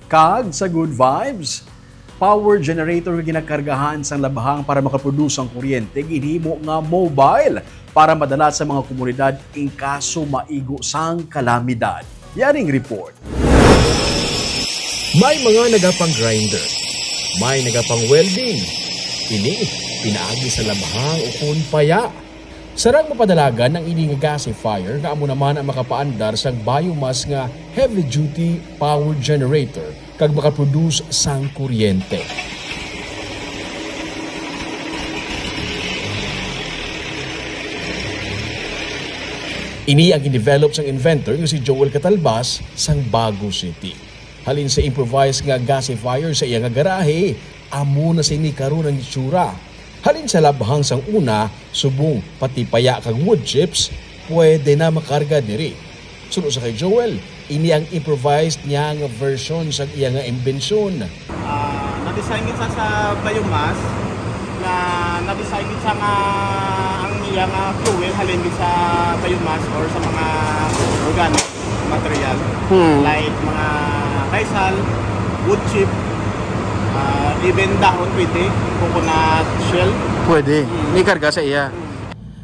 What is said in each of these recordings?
Kag sa good vibes, power generator nga ginakargahan sang labahang para makaproduce ang kuryente ginhimo nga mobile para madala sa mga komunidad in kaso maigo sang kalamidad. Yaring report. May mga nagapang grinder, may nagapang welding. Ini pinaagi sa labahang ukon paya. Sarang mapadalagan ng ini nga gasifier nga amo naman ang makapaandar sang biomass nga heavy duty power generator kag makaproduce sang kuryente. Ini ang gidevelop sang inventor nga si Joel Catalbas sang Bago City. Halin sa improvised nga gasifier sa iya nga garahe, amo na sini karon ang itsura. Halin sa labhang sang una, subong pati paya kag wood chips, pwede na makarga diri. Sunod sa kay Joel, ini ang improvised niya nga version sa iya nga imbensyon. Na-design kita sa biomass, na-design kita nga ang iya nga fuel halin sa biomass or sa mga organic material like mga kaisal, wood chip, even dahon pwede, coconut shell. Pwede. May karga sa iya.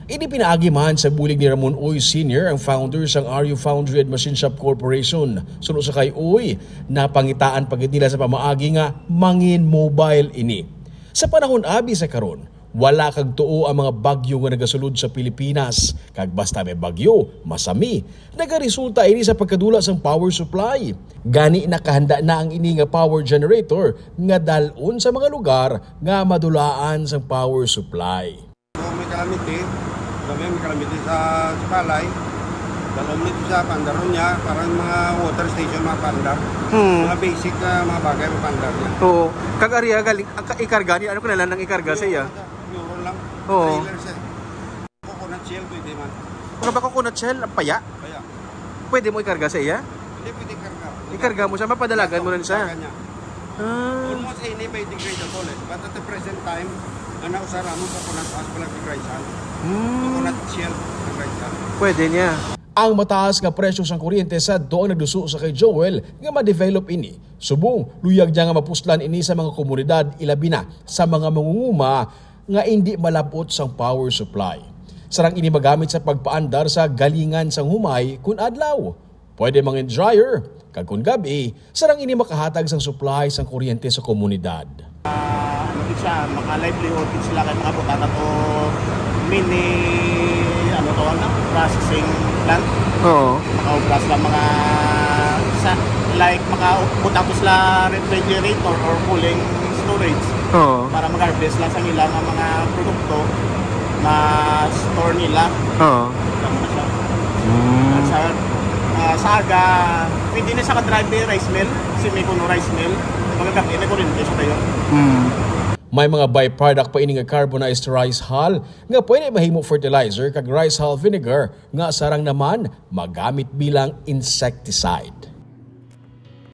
Ini pinaagi man sa bulig ni Ramon Uy Sr., ang founder sang RU Foundry and Machine Shop Corporation. Sunod sa kay Uy, napangitaan pagid nila sa pamaagi nga mangin mobile ini. Sa panahon abi sa karon, wala kag tuo ang mga bagyo nga nagasulod sa Pilipinas. Kag basta may bagyo, masami. Nagaresulta ini sa pagkadula sang power supply. Gani nakahanda na ang ini nga power generator nga dalon sa mga lugar nga madulaan sang power supply. May calamity sa Palay. Dalon nito sa pandaron niya, parang mga water station mga pandar. Mga basic na mga bagay mga pandar niya. Oo. Kag ariya galing ikarga ni ano ko na lang nang ikarga sa iya. Euro lang. Oo. Coconut shell pwede man. Pagka ba coconut shell, ang paya? Kaya. Pwede mo ikarga sa iya? Hindi pwede karga. Ikarga mo siya, mapadalagan mo na siya. Almost any biodegradable eh. But at the present time, nausara mo coconut as pala degrade. Coconut shell degrade. Pwede niya. Ang mataas nga presyo sang kuryente sa doon nagduso sa kay Joel nga ma-develop ini. Subong, luyag niya nga mapuslan ini sa mga komunidad ilabi na sa mga mangunguma nga hindi malabot sang power supply. Sarang ini magamit sa pagpaandar sa galingan sang humay kun adlaw. Pwede mangin dryer, kag kun gabi, sarang ini makahatag sang supply sang kuryente sa komunidad. Ano siya, maka-livelihood sila kay mga butata to mini processing plant. Oo. Maka-ubras lang mga like maka-buta ko sila refrigerator or cooling storage. Oo. Para mag-harvest lang sa nila ng mga produkto na store nila. Oo. Tama na siya. At sa aga, pwede na siya ka-drive rice mill, semi-kuno rice mill. Magagabi, may kuryente siya tayo. May mga byproduct pa ini nga carbonized rice hull nga pwede mahimo fertilizer kag rice hull vinegar nga sarang naman magamit bilang insecticide.